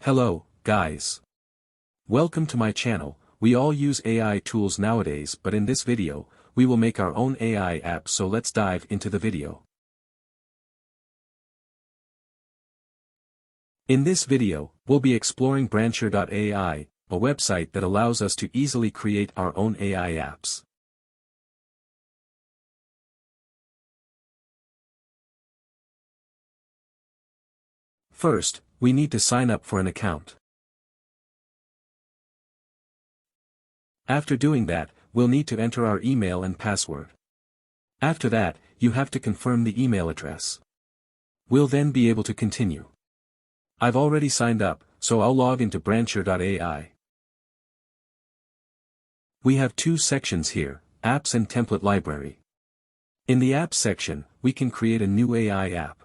Hello, guys. Welcome to my channel. We all use AI tools nowadays, but in this video, we will make our own AI app, so let's dive into the video. In this video, we'll be exploring Brancher.ai, a website that allows us to easily create our own AI apps. First, we need to sign up for an account. After doing that, we'll need to enter our email and password. After that, you have to confirm the email address. We'll then be able to continue. I've already signed up, so I'll log into Brancher.ai. We have two sections here, Apps and Template Library. In the Apps section, we can create a new AI app.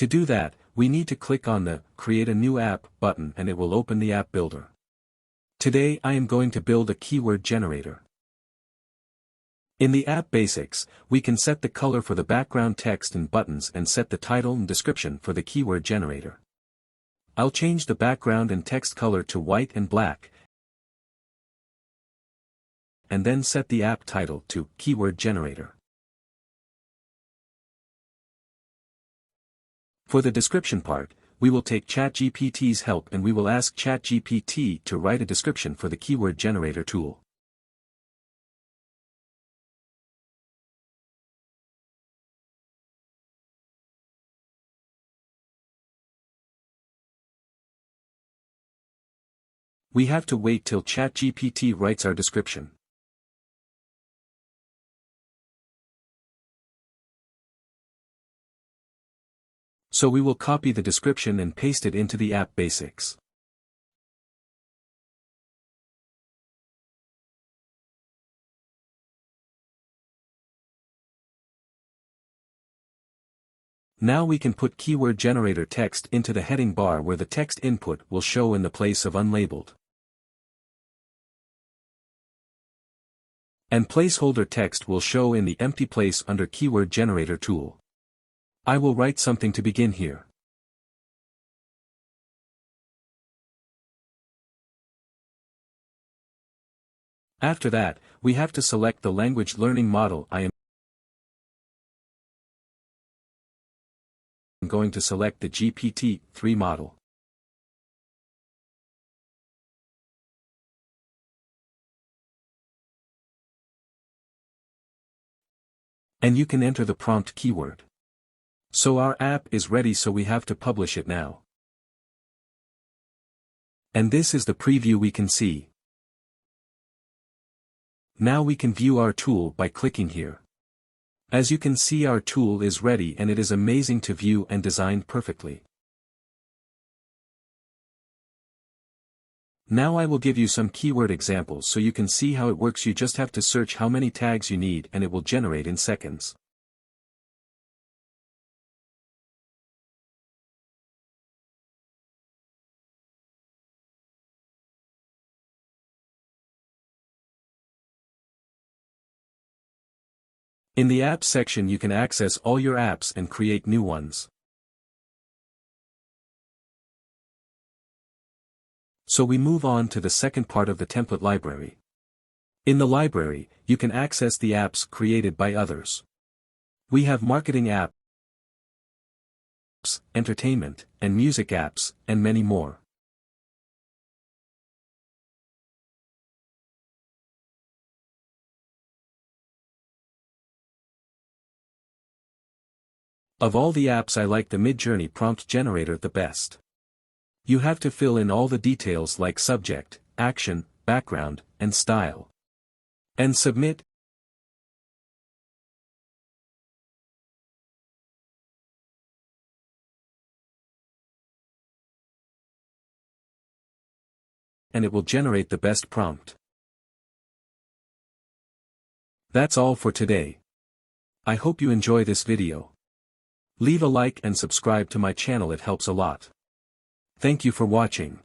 To do that, we need to click on the Create a New App button and it will open the app builder. Today I am going to build a keyword generator. In the app basics, we can set the color for the background text and buttons and set the title and description for the keyword generator. I'll change the background and text color to white and black, and then set the app title to Keyword Generator. For the description part, we will take ChatGPT's help and we will ask ChatGPT to write a description for the keyword generator tool. We have to wait till ChatGPT writes our description. So we will copy the description and paste it into the app basics. Now we can put keyword generator text into the heading bar where the text input will show in the place of unlabeled. And placeholder text will show in the empty place under keyword generator tool. I will write something to begin here. After that, we have to select the language learning model. I am going to select the GPT-3 model. And you can enter the prompt keyword. So our app is ready, so we have to publish it now. And this is the preview we can see. Now we can view our tool by clicking here. As you can see, our tool is ready and it is amazing to view and designed perfectly. Now I will give you some keyword examples so you can see how it works. You just have to search how many tags you need and it will generate in seconds. In the Apps section you can access all your apps and create new ones. So we move on to the second part of the template library. In the library, you can access the apps created by others. We have marketing apps, entertainment, and music apps, and many more. Of all the apps, I like the Midjourney prompt generator the best. You have to fill in all the details like subject, action, background, and style. And submit. And it will generate the best prompt. That's all for today. I hope you enjoy this video. Leave a like and subscribe to my channel, it helps a lot. Thank you for watching.